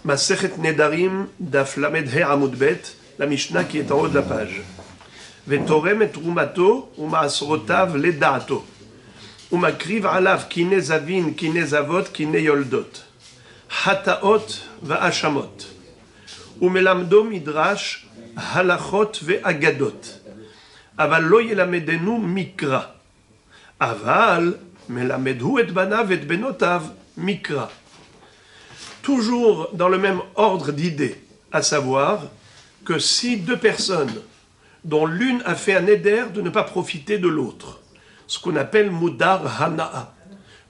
Masechet Nedarim, Daf Lamed He Amud Bet, la Mishnah qui est en haut de la page. Vetorem et Rumato, Umaasrotav Ledaato. Umakriv Alav, Kine Zavin, Kine Zavot, Kine Yoldot. Hataot Vaashamot. Umelamdo Midrash, Halachot Veagadot. Aval lo yelamedenu Mikra. Aval, Melamedhu et Banav et Benotav, Mikra. Toujours dans le même ordre d'idées, à savoir que si deux personnes, dont l'une a fait un éder de ne pas profiter de l'autre, ce qu'on appelle Mudar Hana'a.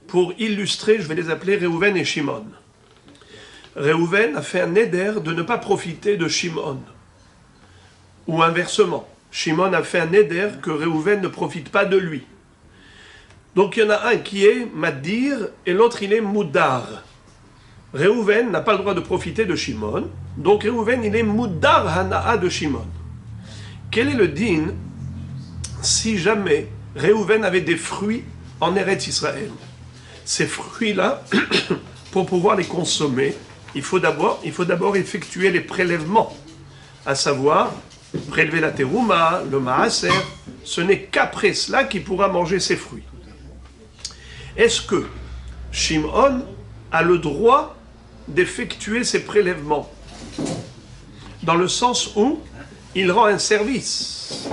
Pour illustrer, je vais les appeler Réhouven et Shimon. Réhouven a fait un éder de ne pas profiter de Shimon. Ou inversement, Shimon a fait un éder que Réhouven ne profite pas de lui. Donc il y en a un qui est Madir et l'autre il est Mudar. Réhouven n'a pas le droit de profiter de Shimon, donc Réhouven il est Mudar Hana'a de Shimon. Quel est le din si jamais Réhouven avait des fruits en Eretz Israël? Ces fruits-là, pour pouvoir les consommer, il faut d'abord effectuer les prélèvements, à savoir prélever la terouma, le maaser. Ce n'est qu'après cela qu'il pourra manger ses fruits. Est-ce que Shimon a le droit d'effectuer ces prélèvements? Dans le sens où il rend un service.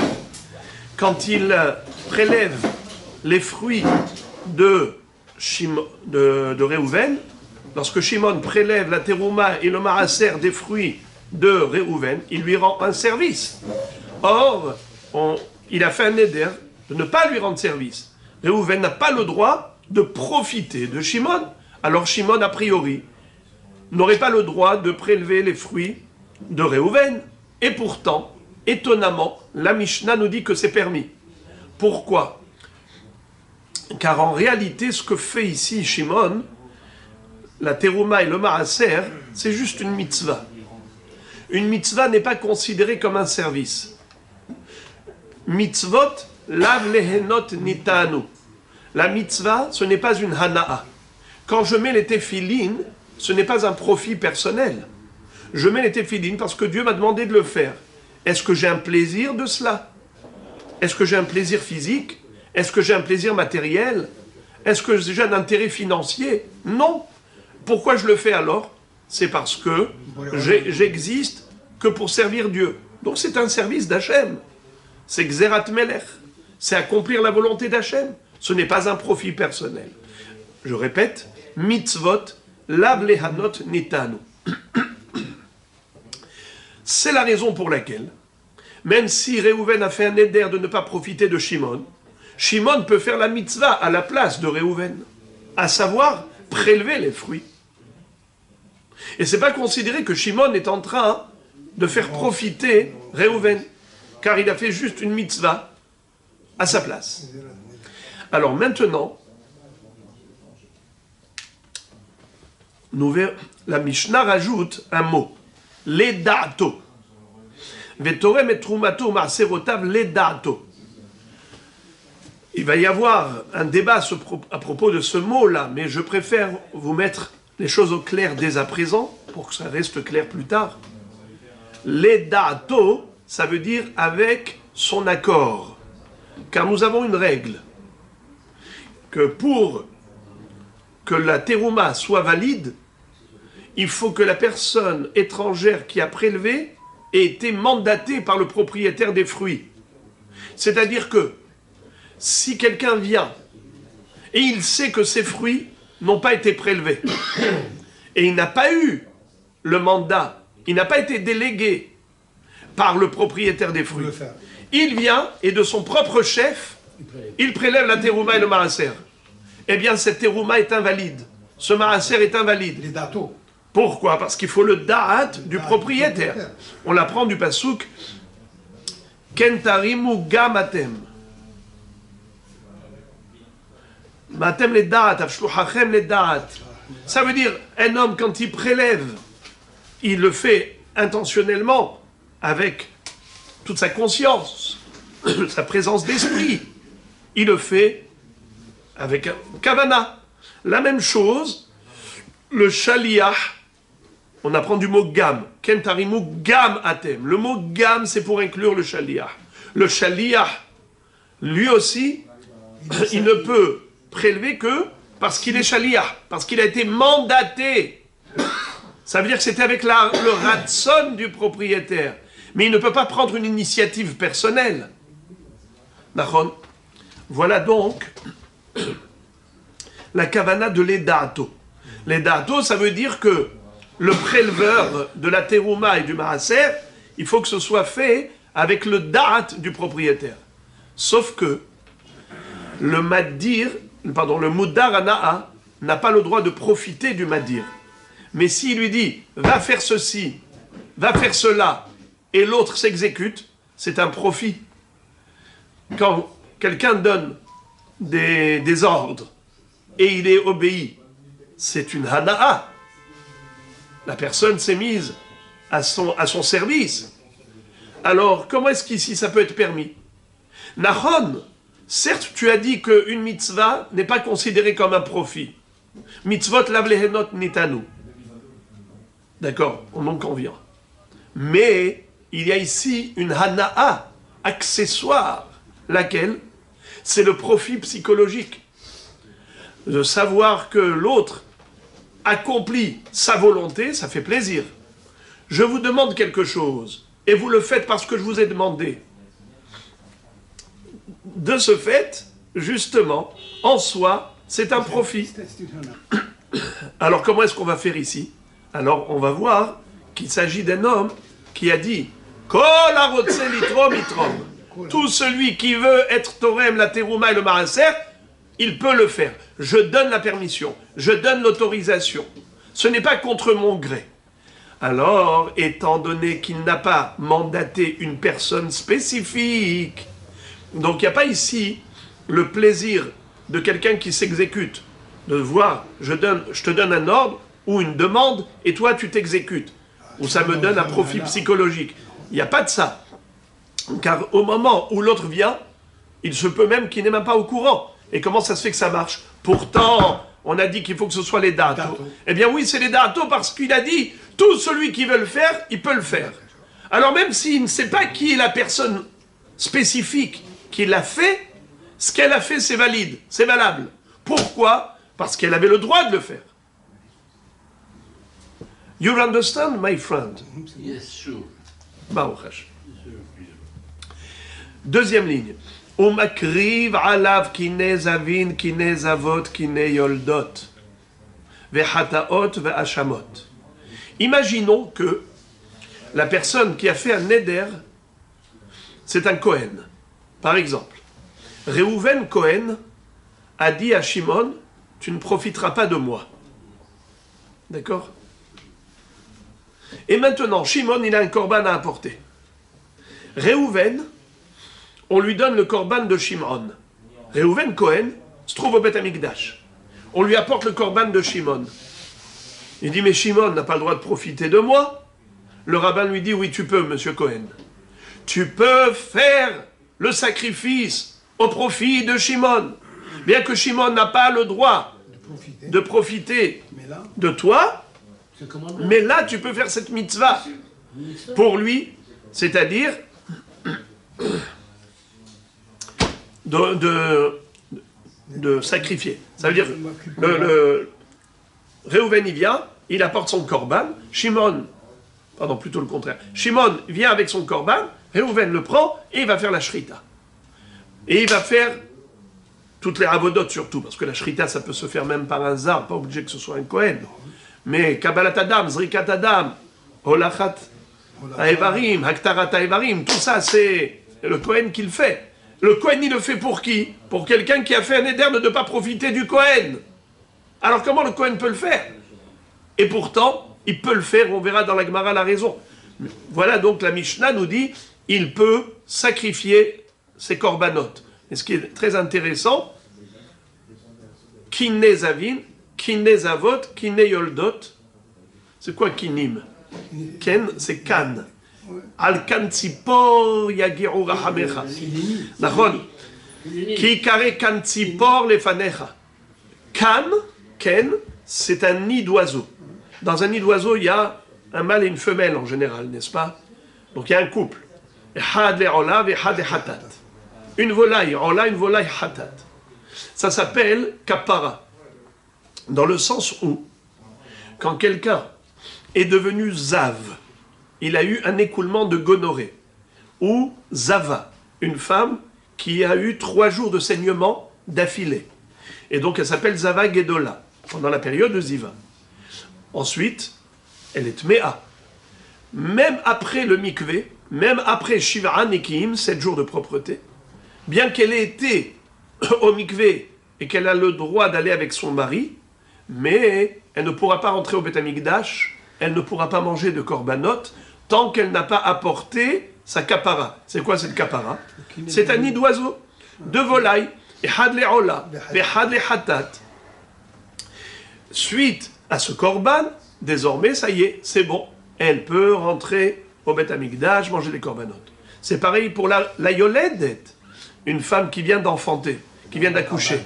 Quand il prélève les fruits de Réhouven, lorsque Shimon prélève la terouma et le maaser des fruits de Réhouven, il lui rend un service. Or, il a fait un éder de ne pas lui rendre service. Réhouven n'a pas le droit de profiter de Shimon. Alors Shimon, a priori, n'aurait pas le droit de prélever les fruits de Réhouven. Et pourtant, étonnamment, la Mishnah nous dit que c'est permis. Pourquoi? Car en réalité, ce que fait ici Shimon, la terouma et le maaser, c'est juste une mitzvah. Une mitzvah n'est pas considérée comme un service. Mitzvot, lav lehenot nitanu. La mitzvah, ce n'est pas une hana'a. Quand je mets les téphilines, ce n'est pas un profit personnel. Je mets les téphilines parce que Dieu m'a demandé de le faire. Est-ce que j'ai un plaisir de cela? Est-ce que j'ai un plaisir physique? Est-ce que j'ai un plaisir matériel? Est-ce que j'ai un intérêt financier? Non. Pourquoi je le fais alors? C'est parce que j'existe que pour servir Dieu. Donc c'est un service d'Hachem. C'est Xerat Melech. C'est accomplir la volonté d'Hachem. Ce n'est pas un profit personnel. Je répète, mitzvot, lav lehanot nitanu. C'est la raison pour laquelle, même si Réhouven a fait un éder de ne pas profiter de Shimon, Shimon peut faire la mitzvah à la place de Réhouven, à savoir prélever les fruits. Et c'est pas considéré que Shimon est en train de faire profiter Réhouven, car il a fait juste une mitzvah à sa place. Alors maintenant, la Mishnah rajoute un mot. Ledaato. Vetorem et Trumato Maaserotav Ledaato. Il va y avoir un débat à propos de ce mot-là, mais je préfère vous mettre les choses au clair dès à présent, pour que ça reste clair plus tard. Ledaato, ça veut dire avec son accord. Car nous avons une règle, que pour que la terouma soit valide, il faut que la personne étrangère qui a prélevé ait été mandatée par le propriétaire des fruits. C'est-à-dire que si quelqu'un vient et il sait que ces fruits n'ont pas été prélevés et il n'a pas eu le mandat, il n'a pas été délégué par le propriétaire des fruits, il vient et de son propre chef, il prélève la terouma et le maaser. Eh bien cette terouma est invalide, ce maaser est invalide. Les datos. Pourquoi? Parce qu'il faut le da'at du propriétaire. On l'apprend du pasouk Kentarimu gamatem. Matem le da'at, avshluhachem le da'at. Ça veut dire, un homme, quand il prélève, il le fait intentionnellement, avec toute sa conscience, sa présence d'esprit. Il le fait avec un kavana. La même chose, le shaliach, on apprend du mot gam. Ken tarimu gam atem. Le mot gam, c'est pour inclure le shaliach. Le shaliach, lui aussi, il ne peut prélever que parce qu'il est shaliach, parce qu'il a été mandaté. Ça veut dire que c'était avec le ratson du propriétaire. Mais il ne peut pas prendre une initiative personnelle. D'accord ? Voilà donc la kavana de l'edato. L'edato, ça veut dire que le préleveur de la terouma et du maaser, il faut que ce soit fait avec le da'at du propriétaire. Sauf que le moudar ana'a n'a pas le droit de profiter du madir. Mais s'il lui dit « va faire ceci, va faire cela », et l'autre s'exécute, c'est un profit. Quand quelqu'un donne des ordres et il est obéi, c'est une hana'a. La personne s'est mise à son service. Alors, comment est-ce qu'ici ça peut être permis? Nahon, certes, tu as dit qu'une mitzvah n'est pas considérée comme un profit. Mitzvot lavlehenot nitanu. D'accord, on en convient. Mais il y a ici une hana'a accessoire, laquelle c'est le profit psychologique. De savoir que l'autre accomplit sa volonté, ça fait plaisir. Je vous demande quelque chose, et vous le faites parce que je vous ai demandé. De ce fait, justement, en soi, c'est un profit. Alors comment est-ce qu'on va faire ici? Alors on va voir qu'il s'agit d'un homme qui a dit « Kol harotse litrom itrom » tout celui qui veut être Torem, la Terouma et le Maaser, il peut le faire. Je donne la permission, je donne l'autorisation. Ce n'est pas contre mon gré. Alors, étant donné qu'il n'a pas mandaté une personne spécifique, donc il n'y a pas ici le plaisir de quelqu'un qui s'exécute, de voir, je te donne un ordre ou une demande et toi tu t'exécutes, ou ça me donne un profit psychologique. Il n'y a pas de ça. Car au moment où l'autre vient, il se peut même qu'il n'est même pas au courant. Et comment ça se fait que ça marche? Pourtant, on a dit qu'il faut que ce soit les datos. Eh bien oui, c'est les datos parce qu'il a dit, tout celui qui veut le faire, il peut le faire. Alors même s'il ne sait pas qui est la personne spécifique qui l'a fait, ce qu'elle a fait, c'est valide, c'est valable. Pourquoi? Parce qu'elle avait le droit de le faire. You understand, my friend? Yes, sure. Baruch Hashem. Deuxième ligne. Umakriv alav kine zavin, kine zavot, kine yoldot, vehataot, ve'ashamot. Imaginons que la personne qui a fait un neder, c'est un Kohen. Par exemple, Reuven Kohen a dit à Shimon, tu ne profiteras pas de moi. D'accord? Et maintenant, Shimon, il a un korban à apporter. Reuven, on lui donne le korban de Shimon. Reuven Kohen se trouve au Beth Amikdash. On lui apporte le korban de Shimon. Il dit, mais Shimon n'a pas le droit de profiter de moi. Le rabbin lui dit, oui, tu peux, monsieur Cohen. Tu peux faire le sacrifice au profit de Shimon. Bien que Shimon n'a pas le droit de profiter de toi, mais là, tu peux faire cette mitzvah pour lui, c'est-à-dire de sacrifier. Ça veut dire, Reuven, il vient, il apporte son korban, Shimon, pardon, plutôt le contraire, Shimon vient avec son korban, Reuven le prend et il va faire la shrita. Et il va faire toutes les avodotes surtout, parce que la shrita, ça peut se faire même par un zar, pas obligé que ce soit un Kohen. Mais Kabbalat Adam, Zrikat Adam, Holachat Haevarim, Haktarat Haevarim, tout ça, c'est le Kohen qui le fait. Le Kohen, il le fait pour qui? Pour quelqu'un qui a fait un éder de ne pas profiter du Kohen. Alors comment le Kohen peut le faire? Et pourtant, il peut le faire, on verra dans la Gemara la raison. Voilà donc la Mishnah nous dit, il peut sacrifier ses korbanot. Et ce qui est très intéressant, Kinne Zavin, Kinne Zavot, Kinne Yoldot, c'est quoi Kinim? Ken, c'est Kan. Al kan tzipor yagiru rahamecha. Nachon. Ki kare kan tzipor lefanecha. Kan, Ken, c'est un nid d'oiseau. Dans un nid d'oiseau, il y a un mâle et une femelle en général, n'est-ce pas? Donc il y a un couple. Had le ola ve had le hatat. Une volaille ola, une volaille hatat. Ça s'appelle kapara. Dans le sens où, quand quelqu'un est devenu zav, il a eu un écoulement de gonorrhée. Ou zava, une femme qui a eu 3 jours de saignement d'affilée. Et donc elle s'appelle Zava Gedola, pendant la période de Ziva. Ensuite, elle est Tmea. Même après le mikvé, même après Shiva Nekim, 7 jours de propreté, bien qu'elle ait été au mikvé et qu'elle a le droit d'aller avec son mari, mais elle ne pourra pas rentrer au Beth Amikdash, elle ne pourra pas manger de korbanot, tant qu'elle n'a pas apporté sa kapara. C'est quoi cette kapara? C'est un nid d'oiseau, de volaille, et had le ola, et had le hatat. Suite à ce korban, désormais, ça y est, c'est bon. Elle peut rentrer au Beth Amikdash, manger des korbanot. C'est pareil pour la yoledet, une femme qui vient d'enfanter, qui vient d'accoucher.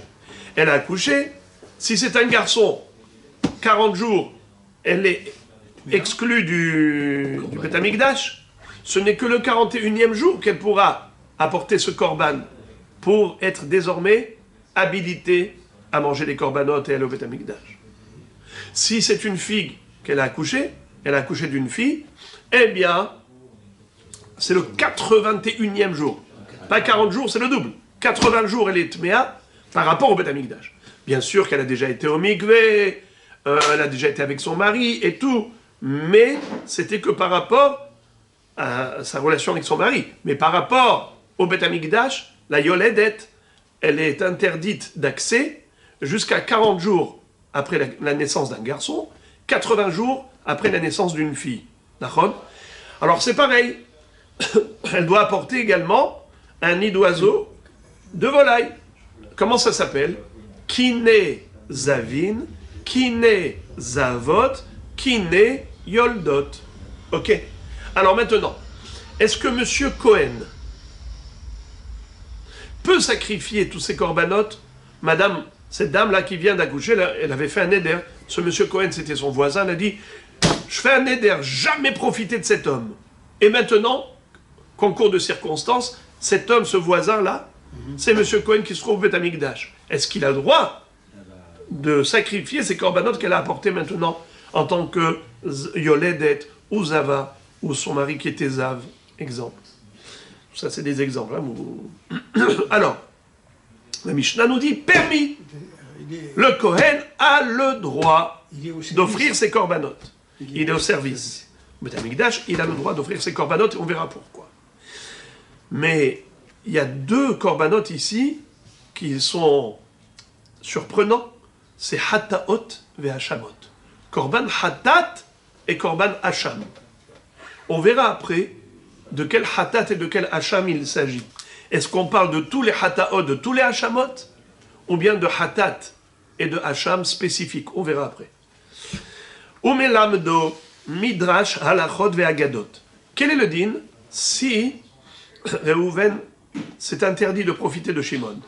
Elle a accouché, si c'est un garçon, 40 jours, elle est exclue du Beth Amikdash. Ce n'est que le 41e jour qu'elle pourra apporter ce korban pour être désormais habilitée à manger les korbanotes et aller au Beth Amikdash. Si c'est une fille qu'elle a accouchée, elle a accouché d'une fille, eh bien, c'est le 81e jour. Pas 40 jours, c'est le double. 80 jours, elle est tméa par rapport au Beth Amikdash. Bien sûr qu'elle a déjà été au mikvé, elle a déjà été avec son mari et tout, mais c'était que par rapport à sa relation avec son mari. Mais par rapport au Beth Amikdash, la yoledet, elle est interdite d'accès jusqu'à 40 jours après la naissance d'un garçon, 80 jours après la naissance d'une fille. D'accord? Alors c'est pareil, elle doit apporter également un nid d'oiseau de volaille. Comment ça s'appelle? Kine zavin, kine zavot, kine yoldot. Ok? Alors maintenant, est-ce que M. Cohen peut sacrifier tous ces corbanotes? Madame, cette dame-là qui vient d'accoucher, elle avait fait un éder. Ce M. Cohen, c'était son voisin, elle a dit « Je fais un éder, jamais profiter de cet homme. » Et maintenant, concours de circonstances, cet homme, ce voisin-là, c'est M. Cohen qui se trouve au Beth Amikdash. Est-ce qu'il a le droit de sacrifier ces corbanotes qu'elle a apportés maintenant en tant que Yoledet ou Zava ou son mari qui était Zav? Exemple. Ça, c'est des exemples. Hein. Alors, la Mishnah nous dit permis. Le Kohen a le droit d'offrir ses corbanotes. Il est au service. Beth Amikdash, il a le droit d'offrir ses corbanotes et on verra pourquoi. Mais il y a 2 corbanotes ici qui sont surprenants. C'est Hataot ve Hashamot. Korban Hatat et Korban Hasham. On verra après de quel Hatat et de quel Hasham il s'agit. Est-ce qu'on parle de tous les Hataot, de tous les Hashamot, ou bien de Hatat et de Hasham spécifiques? On verra après. Umelamdo Midrash Halachot ve'agadot. Quel est le din si Reuven s'est interdit de profiter de Shimon?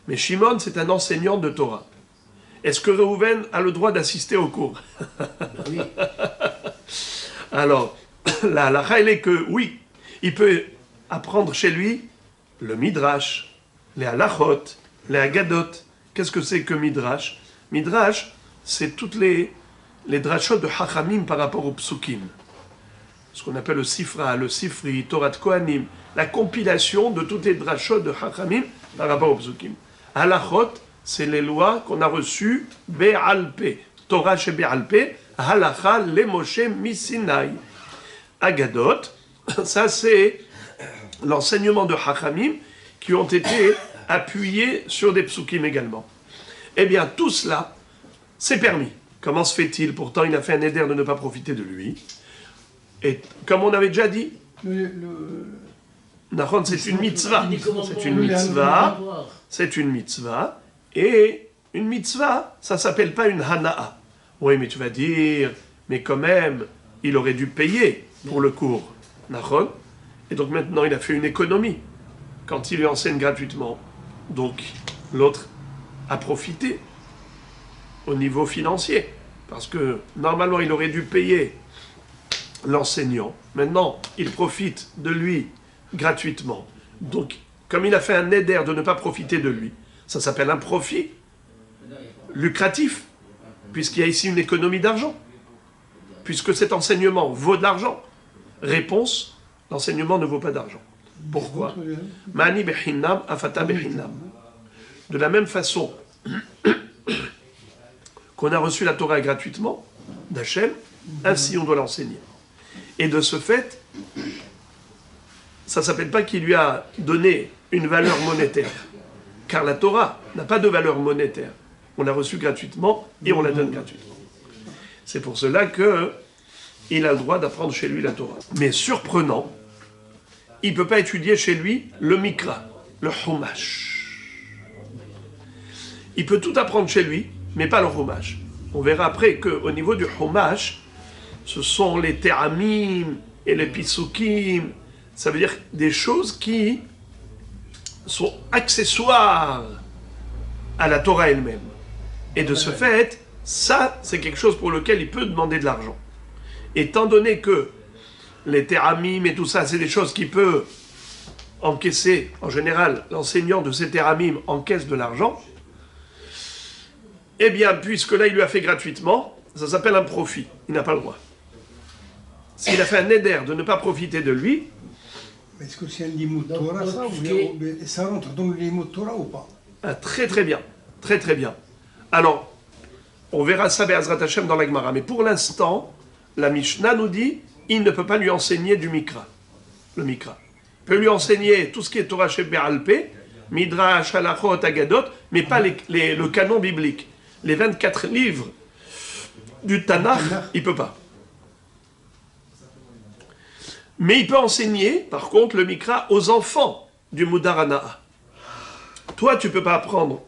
Mais Shimon, c'est un enseignant de Torah. Est-ce que Reuven a le droit d'assister au cours? Oui. Alors, la halakha, elle est que oui, il peut apprendre chez lui le Midrash, les halachot, les agadot. Qu'est-ce que c'est que Midrash? Midrash, c'est toutes les drachot de Chachamim par rapport aux psukim. Ce qu'on appelle le Sifra, le Sifri, Torah de Kohanim, la compilation de toutes les drachot de Chachamim par rapport aux psukim. Halachot, c'est les lois qu'on a reçues Be'alpe, Torah chez Be'alpe, Halacha le Moshe Misinai. Agadot, ça c'est l'enseignement de Chachamim qui ont été appuyés sur des psukim également. Eh bien, tout cela, c'est permis. Comment se fait-il? Pourtant, il a fait un éder de ne pas profiter de lui. Et comme on avait déjà dit, Nahon, c'est une mitzvah. C'est une mitzvah. C'est une mitzvah. Et une mitzvah, ça ne s'appelle pas une hana'a. Oui, mais tu vas dire, mais quand même, il aurait dû payer pour le cours. Nahon. Et donc maintenant, il a fait une économie quand il lui enseigne gratuitement. Donc, l'autre a profité au niveau financier. Parce que, normalement, il aurait dû payer l'enseignant. Maintenant, il profite de lui gratuitement. Donc, comme il a fait un éder de ne pas profiter de lui, ça s'appelle un profit lucratif, puisqu'il y a ici une économie d'argent. Puisque cet enseignement vaut de l'argent. Réponse, l'enseignement ne vaut pas d'argent. Pourquoi? Mani behinnam, afata behinnam. De la même façon qu'on a reçu la Torah gratuitement d'Hachem, ainsi on doit l'enseigner. Et de ce fait, ça ne s'appelle pas qu'il lui a donné une valeur monétaire. Car la Torah n'a pas de valeur monétaire. On l'a reçue gratuitement et on la donne gratuitement. C'est pour cela qu'il a le droit d'apprendre chez lui la Torah. Mais surprenant, il ne peut pas étudier chez lui le Mikra, le Chumash. Il peut tout apprendre chez lui, mais pas le Chumash. On verra après qu'au niveau du Chumash, ce sont les Teramim et les Pisukim. Ça veut dire des choses qui sont accessoires à la Torah elle-même. Et de ce fait, ça, c'est quelque chose pour lequel il peut demander de l'argent. Étant donné que les Teramim et tout ça, c'est des choses qui peuvent encaisser, en général, l'enseignant de ces Teramim encaisse de l'argent, eh bien, puisque là, il lui a fait gratuitement, ça s'appelle un profit. Il n'a pas le droit. S'il a fait un éder de ne pas profiter de lui... Est-ce que c'est un limud Torah, ça, ça rentre dans le limud Torah ou pas? Ah, très très bien. Très très bien. Alors, on verra ça Be'ezrat Hashem dans la Gemara. Mais pour l'instant, la Mishnah nous dit il ne peut pas lui enseigner du Mikra. Le Mikra. Il peut lui enseigner tout ce qui est Torah chez Be'alpé, Midrash, Halachot, Agadot, mais pas le canon biblique. Les 24 livres du Tanakh, il ne peut pas. Mais il peut enseigner, par contre, le Mikra aux enfants du Mudarana. Toi, tu ne peux pas apprendre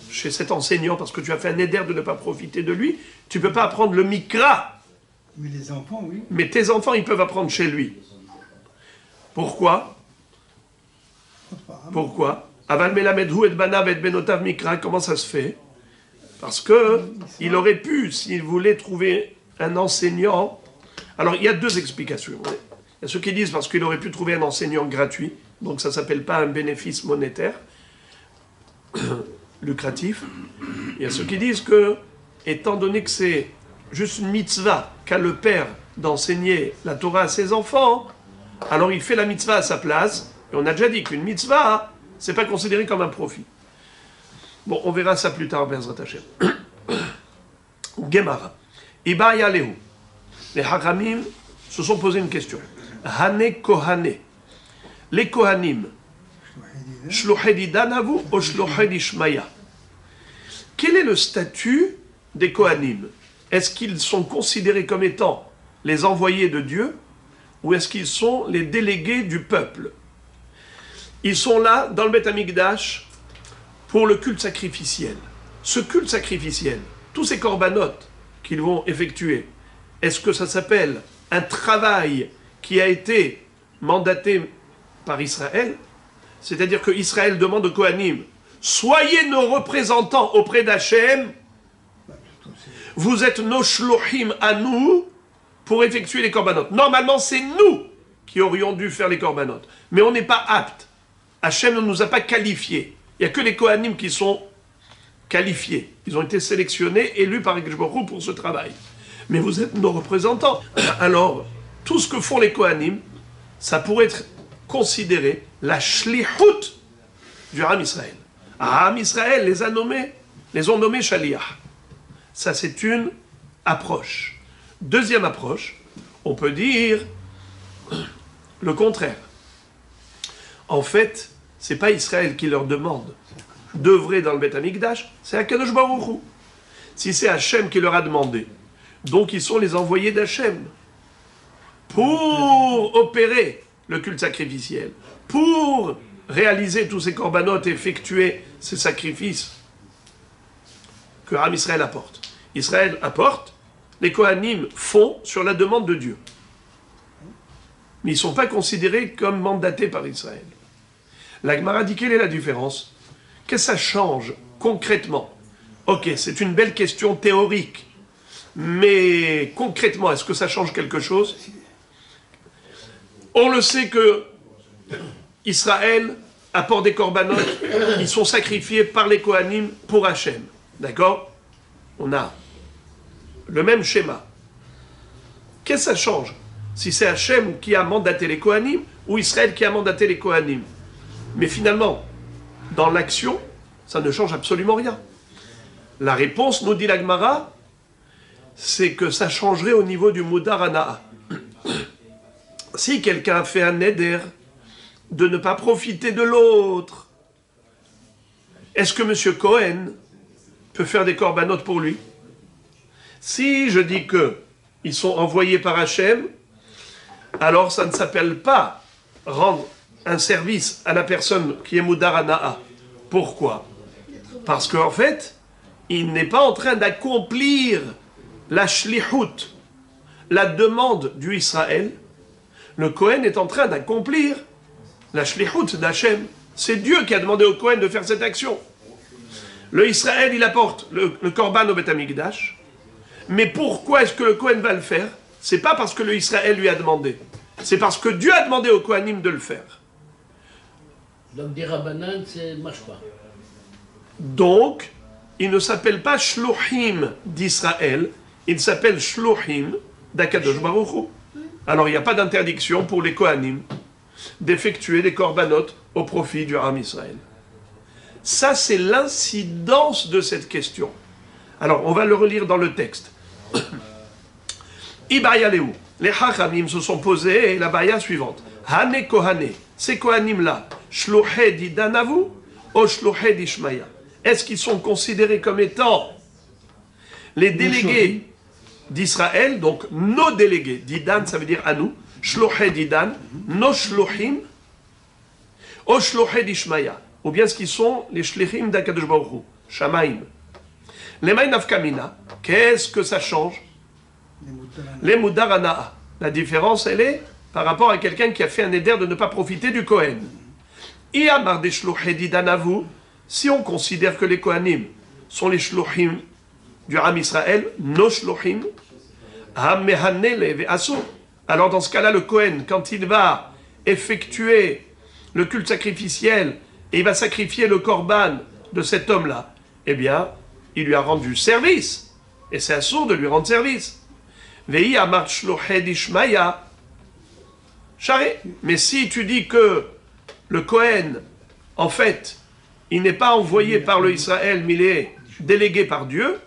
chez cet enseignant parce que tu as fait un éder de ne pas profiter de lui. Tu ne peux pas apprendre le Mikra. Mais les enfants, oui. Mais tes enfants, ils peuvent apprendre chez lui. Pourquoi? Pourquoi? Aval melamedhu et banav et benotav Mikra, comment ça se fait? Parce que il aurait pu, s'il voulait trouver un enseignant... Alors, il y a deux explications. Il y a ceux qui disent parce qu'il aurait pu trouver un enseignant gratuit, donc ça ne s'appelle pas un bénéfice monétaire, lucratif. Il y a ceux qui disent que, étant donné que c'est juste une mitzvah qu'a le père d'enseigner la Torah à ses enfants, alors il fait la mitzvah à sa place, et on a déjà dit qu'une mitzvah, c'est pas considéré comme un profit. Bon, on verra ça plus tard, Bezrat Hashem. Gemara. Iba Yalehu. Les Haramim se sont posé une question. Hane Kohane. Les Kohanim. Shlohedidanavu ou Shlohedishmaya. Quel est le statut des Kohanim? Est-ce qu'ils sont considérés comme étant les envoyés de Dieu ou est-ce qu'ils sont les délégués du peuple? Ils sont là, dans le Beth Amikdash, pour le culte sacrificiel. Ce culte sacrificiel, tous ces corbanotes qu'ils vont effectuer, est-ce que ça s'appelle un travail qui a été mandaté par Israël? C'est-à-dire que Israël demande aux Kohanim, soyez nos représentants auprès d'Hachem, vous êtes nos shlohim à nous pour effectuer les corbanotes. Normalement, c'est nous qui aurions dû faire les corbanotes, mais on n'est pas aptes. Hachem ne nous a pas qualifiés. Il n'y a que les Kohanim qui sont qualifiés. Ils ont été sélectionnés, élus par Akadosh Baruch Hu pour ce travail. Mais vous êtes nos représentants. Alors, tout ce que font les Kohanim, ça pourrait être considéré la shlichut du Ham Israël. Ham Israël les ont nommés Shaliach. Ça, c'est une approche. Deuxième approche, on peut dire le contraire. En fait, c'est pas Israël qui leur demande d'œuvrer dans le Beth Amikdash, c'est Akadosh Baruch Hu. Si c'est Hachem qui leur a demandé, donc ils sont les envoyés d'Hachem pour opérer le culte sacrificiel, pour réaliser tous ces corbanotes, effectuer ces sacrifices que Ham Israël apporte. Israël apporte, les Kohanim font sur la demande de Dieu. Mais ils ne sont pas considérés comme mandatés par Israël. La Gemara dit quelle est la différence? Qu'est-ce que ça change concrètement? Ok, c'est une belle question théorique, mais concrètement, est-ce que ça change quelque chose? On le sait que Israël apporte des corbanotes, ils sont sacrifiés par les Kohanim pour Hachem. D'accord? On a le même schéma. Qu'est-ce que ça change? Si c'est Hachem qui a mandaté les Kohanim ou Israël qui a mandaté les Kohanim. Mais finalement, dans l'action, ça ne change absolument rien. La réponse, nous dit la Gemara, c'est que ça changerait au niveau du Mudar Hana'a. Si quelqu'un a fait un neder de ne pas profiter de l'autre, est-ce que M. Cohen peut faire des corbanotes pour lui? Si je dis que ils sont envoyés par Hachem, alors ça ne s'appelle pas rendre un service à la personne qui est Mudar Hana'a. Pourquoi? Parce qu'en fait, il n'est pas en train d'accomplir la shlichut, la demande du Israël. Le Kohen est en train d'accomplir la shlichut d'Hachem. C'est Dieu qui a demandé au Kohen de faire cette action. Le Israël, il apporte le korban au Beth Amikdash. Mais pourquoi est-ce que le Kohen va le faire? C'est pas parce que le Israël lui a demandé. C'est parce que Dieu a demandé au Kohanim de le faire. Donc des rabbanan, ça ne marche pas. Donc, il ne s'appelle pas Shluchim d'Israël, il s'appelle Shluchim d'Akadosh Baruch Hu. Alors, il n'y a pas d'interdiction pour les Kohanim d'effectuer des corbanotes au profit du Ham Israël. Ça, c'est l'incidence de cette question. Alors, on va le relire dans le texte. Ibayaleu, les Chachamim se sont posés et la baya suivante. Hane Kohane, ces Kohanim-là, Shluché d'Idanavu ou Shluché d'Ishmaïa? Est-ce qu'ils sont considérés comme étant les délégués d'Israël, donc nos délégués, d'Idan, ça veut dire à nous, Shluché d'Idan, nos Shluchim, ou Shluché d'Ishmaïa? Ou bien ce qu'ils sont les Shlichim d'Akadosh Baruch Hu, Shamaim. Les Maïnafkamina, qu'est-ce que ça change? Les Mudar Hana'a. La différence, elle est par rapport à quelqu'un qui a fait un éder de ne pas profiter du Kohen. Iyamar des Shluché d'Idanavu, si on considère que les Kohanim sont les Shluchim du Ham Israël, nos Shluchim, alors dans ce cas-là, le Kohen, quand il va effectuer le culte sacrificiel et il va sacrifier le korban de cet homme-là, eh bien, il lui a rendu service. Et c'est assourd de lui rendre service. Mais si tu dis que le Kohen, en fait, il n'est pas envoyé par le Israël, mais il est délégué par Dieu,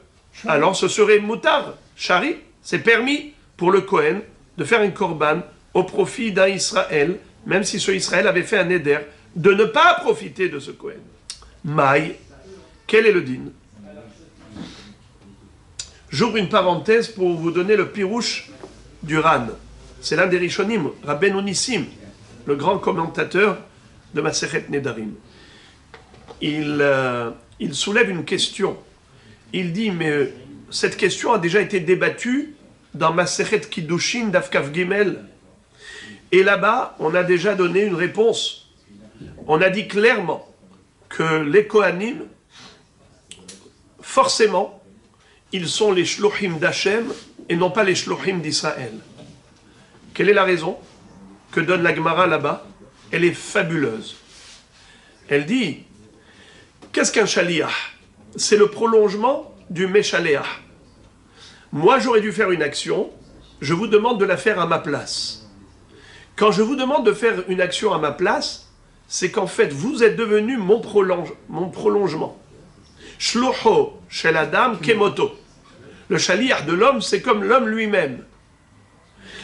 alors ce serait moutar, shari, c'est permis pour le Kohen de faire un korban au profit d'un Israël, même si ce Israël avait fait un éder, de ne pas profiter de ce Kohen. Maï, quel est le din? J'ouvre une parenthèse pour vous donner le pirouche du Ran. C'est l'un des Rishonim, Rabbeinu Nissim, le grand commentateur de Masechet Nedarim. Il soulève une question. Il dit, mais cette question a déjà été débattue dans Masechet Kiddushin d'Afkaf Gimel. Et là-bas, on a déjà donné une réponse. On a dit clairement que les Kohanim, forcément, ils sont les shluchim d'Hachem et non pas les shluchim d'Israël. Quelle est la raison que donne la Gemara là-bas? Elle est fabuleuse. Elle dit, qu'est-ce qu'un shaliach? C'est le prolongement du meshaléach. Moi, j'aurais dû faire une action, je vous demande de la faire à ma place. Quand je vous demande de faire une action à ma place, c'est qu'en fait, vous êtes devenu mon prolongement. Shlucho shel adam kemoto. Le shaliach de l'homme, c'est comme l'homme lui-même.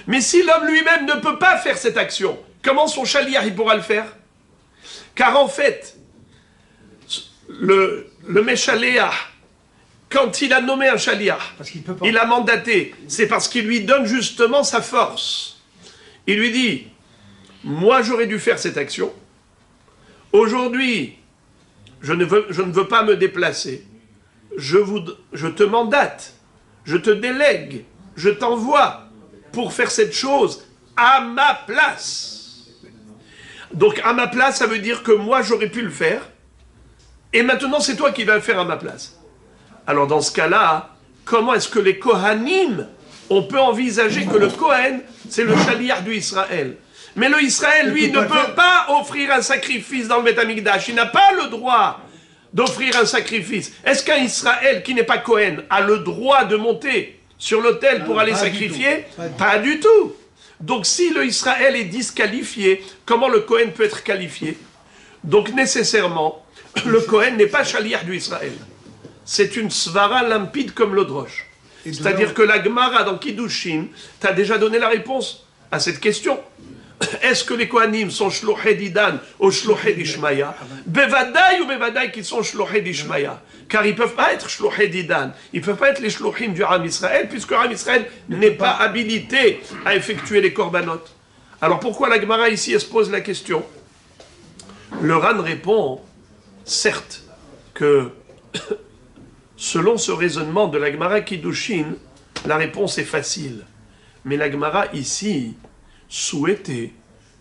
Mais si l'homme lui-même ne peut pas faire cette action, comment son shaliach il pourra le faire? Car en fait, le meshaléach, quand il a nommé un shaliach, il a mandaté, c'est parce qu'il lui donne justement sa force. Il lui dit, moi j'aurais dû faire cette action, aujourd'hui, je ne veux pas me déplacer, je te mandate, je te délègue, je t'envoie pour faire cette chose à ma place. Donc à ma place, ça veut dire que moi j'aurais pu le faire, et maintenant c'est toi qui vas le faire à ma place. Alors dans ce cas-là, comment est-ce que les Kohanim, on peut envisager que le Kohen, c'est le shaliach du Israël? Mais le Israël, lui, ne peut pas offrir un sacrifice dans le Beth Amikdash. Il n'a pas le droit d'offrir un sacrifice. Est-ce qu'un Israël qui n'est pas Cohen a le droit de monter sur l'autel pour aller sacrifier? Pas du tout. Donc si le Israël est disqualifié, comment le Cohen peut être qualifié? Donc nécessairement, le Cohen n'est pas Shaliach du Israël. C'est une svara limpide comme l'eau de roche. C'est-à-dire que la Gemara dans Kiddushin t'a déjà donné la réponse à cette question. Est-ce que les Kohanim sont shlochei d'Idan ou shlochei d'Ishmaya? Bevadaï ou bevadaï qui sont shlochei d'Ishmaya. Car ils ne peuvent pas être shlochei d'Idan. Ils ne peuvent pas être les shlochim du Ham Israël, puisque le Ham Israël n'est pas habilité à effectuer les korbanot. Alors pourquoi la Gemara ici elle se pose la question? Le Ran répond, certes, que selon ce raisonnement de la Gemara Kiddushin, la réponse est facile. Mais la Gemara ici souhaitait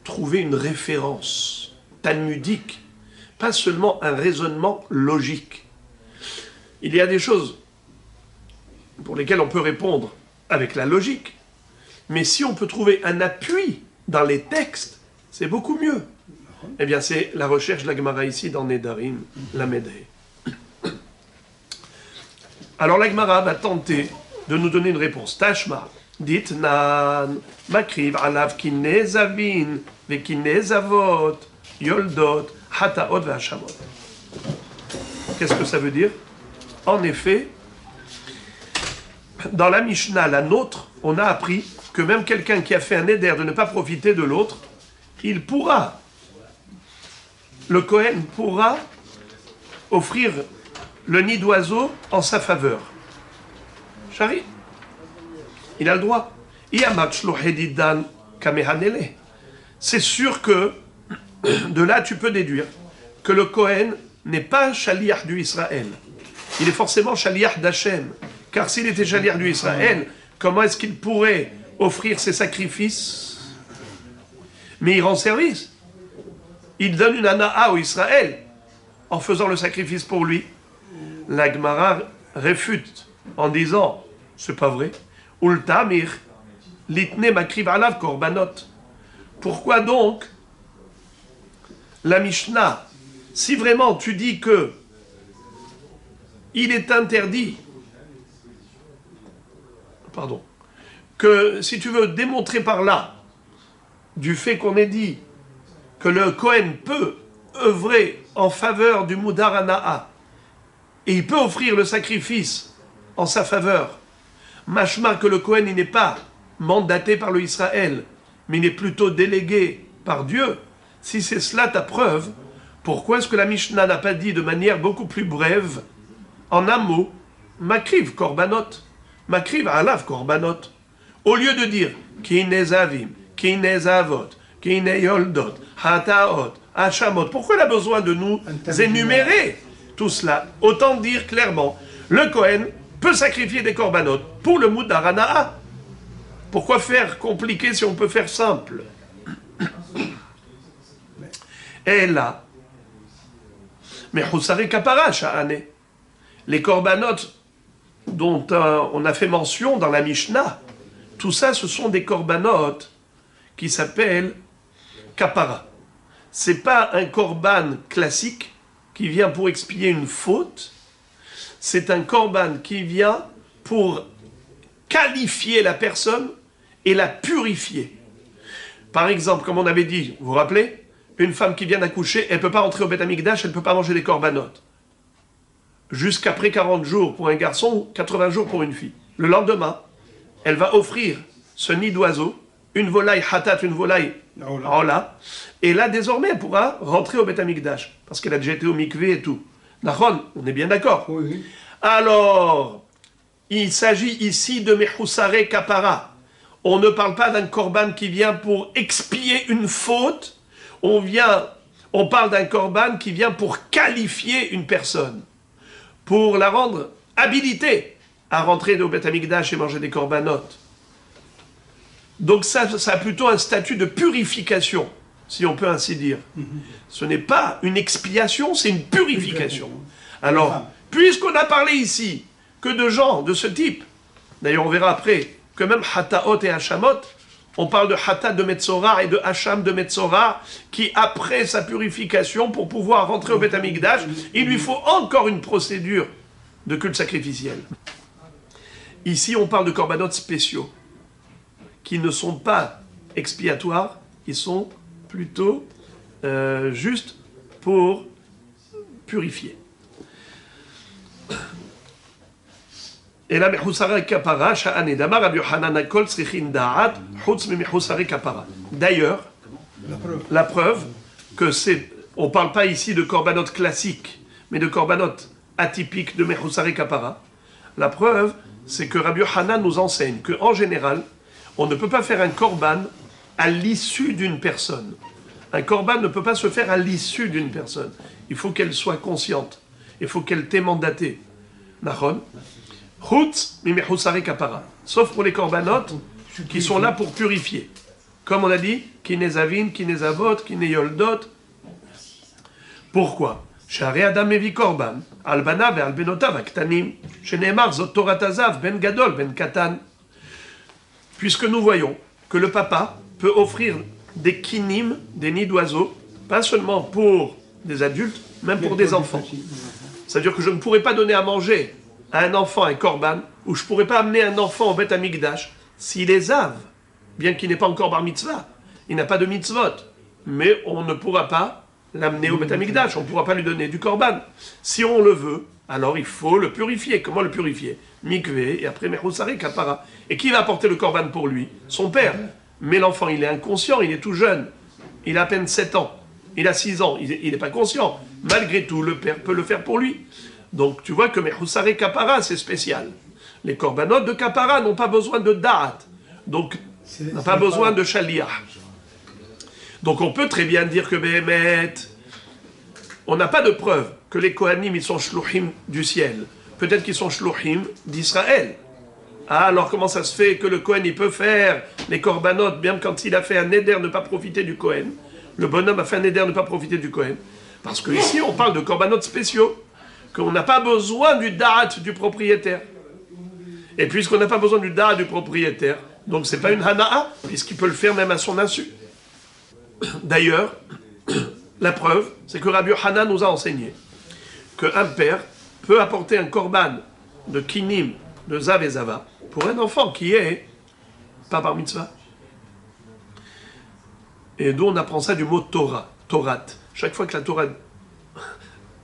trouver une référence talmudique, pas seulement un raisonnement logique. Il y a des choses pour lesquelles on peut répondre avec la logique, mais si on peut trouver un appui dans les textes, c'est beaucoup mieux. Eh bien, c'est la recherche de la Gemara ici dans Nedarim, la Médée. Alors la Gemara va tenter de nous donner une réponse. Tashma. Dit nan makriv alav kinezavin ve kinezavot yoldot hataot ve hashamot. Qu'est-ce que ça veut dire? En effet, dans la Mishnah, la nôtre, on a appris que même quelqu'un qui a fait un éder de ne pas profiter de l'autre, il pourra, le Kohen pourra offrir le nid d'oiseau en sa faveur. Chari, il a le droit. C'est sûr que de là tu peux déduire que le Kohen n'est pas Shaliach du Israël. Il est forcément Shaliach d'Hachem. Car s'il était Shaliach du Israël, comment est-ce qu'il pourrait offrir ses sacrifices? Mais il rend service. Il donne une ana'a au Israël en faisant le sacrifice pour lui. La Gemara réfute en disant, c'est pas vrai. Ultamir, litne makriv alav korbanot. Pourquoi donc la Mishnah, si vraiment tu dis que il est interdit, que si tu veux démontrer par là, du fait qu'on ait dit que le Kohen peut œuvrer en faveur du Moudar Hana'a, et il peut offrir le sacrifice en sa faveur, machma que le Kohen il n'est pas mandaté par le Israël, mais il est plutôt délégué par Dieu. Si c'est cela ta preuve, pourquoi est-ce que la Mishnah n'a pas dit de manière beaucoup plus brève, en un mot, makriv korbanot, makriv alav korbanot, au lieu de dire kinezavim, kinezavot, kineyoldot, hataot, hashamot. Pourquoi il a besoin de nous énumérer tout cela? Autant dire clairement, le Kohen peut sacrifier des korbanot pour le Moudar Hana'a. Pourquoi faire compliqué si on peut faire simple? Et là, mais Houssare Kapara, Sha'ane, les korbanot dont on a fait mention dans la Mishnah, tout ça, ce sont des korbanot qui s'appellent Kapara. C'est pas un korban classique qui vient pour expier une faute, c'est un korban qui vient pour qualifier la personne et la purifier. Par exemple, comme on avait dit, vous vous rappelez, une femme qui vient d'accoucher, elle ne peut pas rentrer au Beth Amikdash, elle ne peut pas manger des korbanot. Jusqu'après 40 jours pour un garçon, 80 jours pour une fille. Le lendemain, elle va offrir ce nid d'oiseau, une volaille hatat, une volaille aola, et là, désormais, elle pourra rentrer au Beth Amikdash, parce qu'elle a déjà été au mikvé et tout. Nachon, on est bien d'accord. Oui. Alors, il s'agit ici de Mechoussare Kapara. On ne parle pas d'un korban qui vient pour expier une faute, on parle d'un korban qui vient pour qualifier une personne, pour la rendre habilitée à rentrer au Beth Amikdash et manger des korbanot. Donc ça a plutôt un statut de purification, si on peut ainsi dire. Ce n'est pas une expiation, c'est une purification. Alors, puisqu'on a parlé ici que de gens de ce type, d'ailleurs on verra après, que même Hataot et Hashamot, On parle de Hatat de Metzora et de Hacham de Metzora, qui après sa purification, pour pouvoir rentrer au Beth Amikdash, il lui faut encore une procédure de culte sacrificiel. Ici, on parle de korbanot spéciaux, qui ne sont pas expiatoires, ils sont plutôt juste pour purifier. Et là, Mechusare Kapara, Sha'ane Damar, Rabbi Yochanan Akol, Tzrichin Da'at, Chutz mi Mechusare Kapara. D'ailleurs, la preuve que c'est, on ne parle pas ici de korbanot classique, mais de korbanot atypique de Mechusare Kapara. La preuve, c'est que Rabbi Yochanan nous enseigne qu'en général, on ne peut pas faire un korban à l'issue d'une personne. Un korban ne peut pas se faire à l'issue d'une personne. Il faut qu'elle soit consciente. Il faut qu'elle t'ait mandaté. Nachon. Chutz mi Mechusare Kapara. Sauf pour les korbanot qui sont là pour purifier. Comme on a dit, Kinezavin, Kinezavot, Kineyoldot. Pourquoi? Shari Adam mevi korban, al banav et al benotav aktanim, sheneemar zot Torat Azav, ben gadol, ben katan. Puisque nous voyons que le papa peut offrir des kinim, des nids d'oiseaux, pas seulement pour des adultes, même pour des enfants. C'est-à-dire que je ne pourrais pas donner à manger à un enfant un korban, ou je ne pourrais pas amener un enfant au Beth Amikdash s'il est zav, bien qu'il n'ait pas encore bar mitzvah. Il n'a pas de mitzvot. Mais on ne pourra pas l'amener au Beth Amikdash, on ne pourra pas lui donner du korban. Si on le veut, alors il faut le purifier. Comment le purifier? Mikvé, et après Mechusare Kapara. Et qui va apporter le korban pour lui? Son père. Mais l'enfant, il est inconscient, il est tout jeune. Il a à peine 7 ans. Il a 6 ans, il n'est pas conscient. Malgré tout, le père peut le faire pour lui. Donc tu vois que Mechusare Kapara, c'est spécial. Les korbanot de Kapara n'ont pas besoin de da'at. Donc, n'ont pas besoin de shaliach. Donc on peut très bien dire que Béhémet, on n'a pas de preuve que les Kohanim, ils sont shluchim du ciel. Peut-être qu'ils sont shluchim d'Israël. Ah, alors comment ça se fait que le Kohen, il peut faire les korbanot, bien quand il a fait un neder ne pas profiter du Kohen? Le bonhomme a fait un neder ne pas profiter du Kohen. Parce qu'ici, on parle de korbanot spéciaux, qu'on n'a pas besoin du da'at du propriétaire. Et puisqu'on n'a pas besoin du da'at du propriétaire, donc c'est pas une hana'a, puisqu'il peut le faire même à son insu. D'ailleurs, la preuve, c'est que Rabbi Yochanan nous a enseigné qu'un père peut apporter un korban de kinim, de zav et zava, pour un enfant qui est pas par mitzvah. Et d'où on apprend ça du mot Torah, Torat. Chaque fois que la Torah,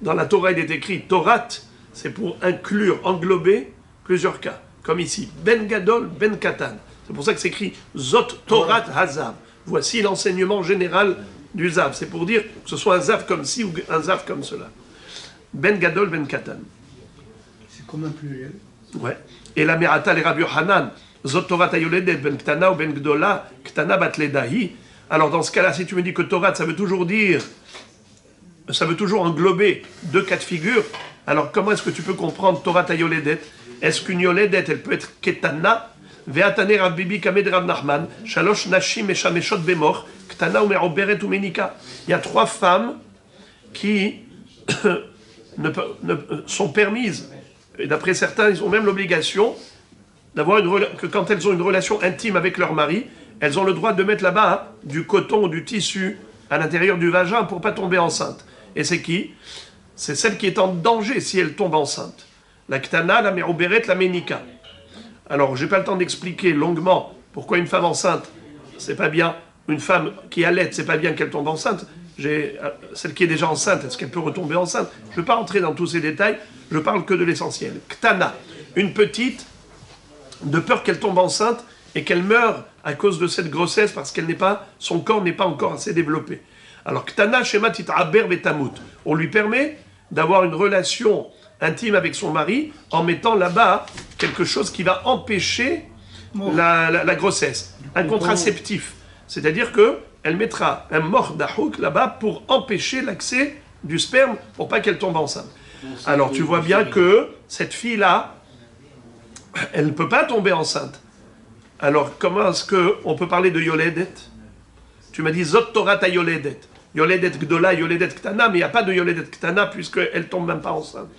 dans la Torah il est écrit Torat, c'est pour inclure, englober plusieurs cas. Comme ici, Ben Gadol, Ben Katan. C'est pour ça que c'est écrit Zot Torat Hazav. Voici l'enseignement général du Zav. C'est pour dire que ce soit un Zav comme ci ou un Zav comme cela. Ben Gadol, Ben Katan. C'est comme un pluriel. Ouais. Et la Merata, les Rabbi Yochanan, Zot Torat Ayoledet, Ben Ktana ou Ben Gdola, Ktana Batledahi. Alors dans ce cas-là, si tu me dis que Torat, ça veut toujours dire, ça veut toujours englober 2 cas de figure, alors comment est-ce que tu peux comprendre Torat Ayoledet? Est-ce qu'une Yoledet, elle peut être Ketana? Ve'atane Rav Bibi Kamed Rav Nachman, Shalosh Nashim Meshameshot Bemor, Ktana ou Me'oberet ou Menika. Il y a 3 femmes qui sont permises. Et d'après certains, ils ont même l'obligation d'avoir que quand elles ont une relation intime avec leur mari, elles ont le droit de mettre là-bas du coton ou du tissu à l'intérieur du vagin pour ne pas tomber enceinte. Et c'est qui? C'est celle qui est en danger si elle tombe enceinte. La Ktana, la Me'oberet, la Menika. Alors, je n'ai pas le temps d'expliquer longuement pourquoi une femme enceinte, c'est pas bien. Une femme qui allait, c'est pas bien qu'elle tombe enceinte. Celle qui est déjà enceinte, est-ce qu'elle peut retomber enceinte? Je ne vais pas rentrer dans tous ces détails, je parle que de l'essentiel. Ktana, une petite, de peur qu'elle tombe enceinte et qu'elle meure à cause de cette grossesse parce qu'elle n'est pas, son corps n'est pas encore assez développé. Alors, Ktana, Shema Tit'aber Betamut. On lui permet d'avoir une relation intime avec son mari en mettant là-bas quelque chose qui va empêcher la grossesse, un contraceptif. C'est-à-dire qu'elle mettra un mort d'ahouk là-bas pour empêcher l'accès du sperme pour pas qu'elle tombe enceinte. Alors tu vois bien que cette fille-là, elle ne peut pas tomber enceinte. Alors comment est-ce qu'on peut parler de Yoledet? Tu m'as dit Zot Torat à Yoledet. Yoledet Gdola, Yoledet Ktana, mais il n'y a pas de Yoledet Ktana puisqu'elle ne tombe même pas enceinte.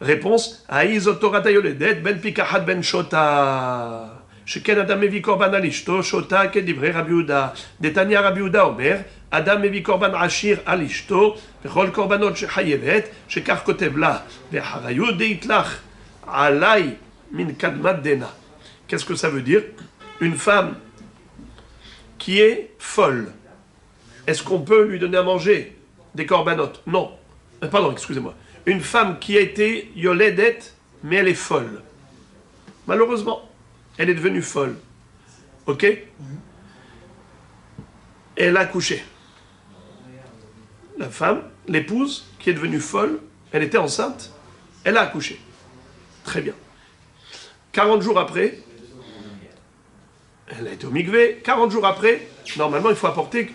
Réponse, Aï Zot Torat à Yoledet, Ben Pikachat Ben Shota. שכן אדם מביא קורבן על אשתו, שותה כדברי רבי יהודה. דתניא רבי יהודה אומר, אדם מביא קורבן עשיר על אשתו, וכל קורבנות שחייבת, שכך כותב לה, ואחריות דאיתלך עליי מן קדמת דנא. Qu'est-ce que ça veut dire? Une femme qui est folle, est-ce qu'on peut lui donner à manger des corbanotes? Non. Pardon, excusez-moi. Une femme qui a été yoledet, mais elle est folle. Malheureusement, elle est devenue folle. Ok? Elle a accouché. La femme, l'épouse, qui est devenue folle, elle était enceinte, elle a accouché. Très bien. 40 jours après, elle a été au mikvé. 40 jours après, normalement, il faut apporter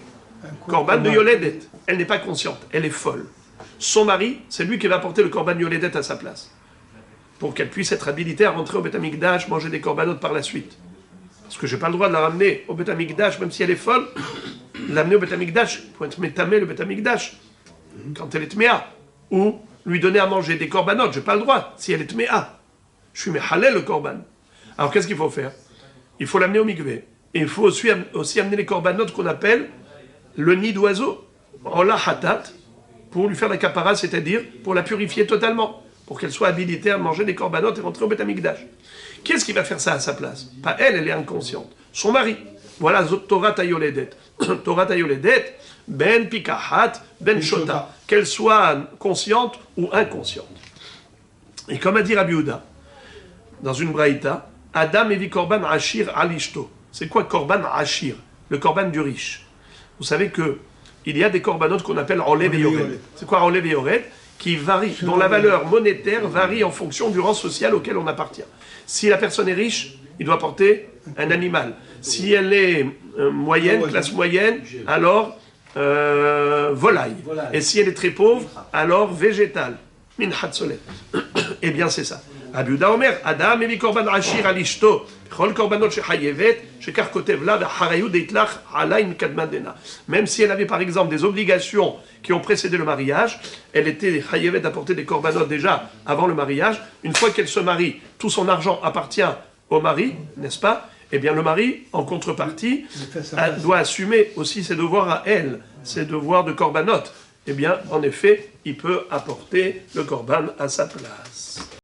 korban de yoledet. Elle n'est pas consciente, elle est folle. Son mari, c'est lui qui va apporter le korban yoledet à sa place, pour qu'elle puisse être habilitée à rentrer au Beth Amikdash, manger des corbanotes par la suite. Parce que je n'ai pas le droit de la ramener au Beth Amikdash, même si elle est folle, l'amener au Beth Amikdash, pour être métamé le Beth Amikdash, quand elle est tméa, ou lui donner à manger des corbanotes, je n'ai pas le droit, si elle est tméa. Je suis méhalel le korban. Alors qu'est-ce qu'il faut faire? Il faut l'amener au mikvé. Et il faut aussi amener les corbanotes qu'on appelle le nid d'oiseau, Ola Hatat, pour lui faire la kapara, c'est-à-dire pour la purifier totalement, pour qu'elle soit habilitée à manger des corbanotes et rentrer au Beth Amikdash. Qui est-ce qui va faire ça à sa place? Pas elle, elle est inconsciente. Son mari. Voilà, Torah Tayoledet. Torah Tayoledet, ben pikahat, ben shota. Qu'elle soit consciente ou inconsciente. Et comme a dit Rabbi Yehuda, dans une braïta, Adam evi korban ashir alishto. C'est quoi korban ashir? Le korban du riche. Vous savez que il y a des corbanotes qu'on appelle Olev et Yored. C'est quoi Olev et Yored? Qui varient, dont la valeur monétaire varie en fonction du rang social auquel on appartient. Si la personne est riche, il doit porter un animal. Si elle est moyenne, classe moyenne, alors volaille. Et si elle est très pauvre, alors végétal. Min hatzolet. Eh bien, c'est ça. Rabbi Yehuda Omer, Adam evi korban ashir al ishto, chol korbanot shechayevet, shekar kotev la v'harayut deitlach alay mikadmat dena. Même si elle avait par exemple des obligations qui ont précédé le mariage, elle était chayevet d'apporter des korbanot déjà avant le mariage. Une fois qu'elle se marie, tout son argent appartient au mari, n'est-ce pas? Eh bien, le mari, en contrepartie, doit assumer aussi ses devoirs à elle, ses devoirs de korbanot. Eh bien, en effet, il peut apporter le korban à sa place.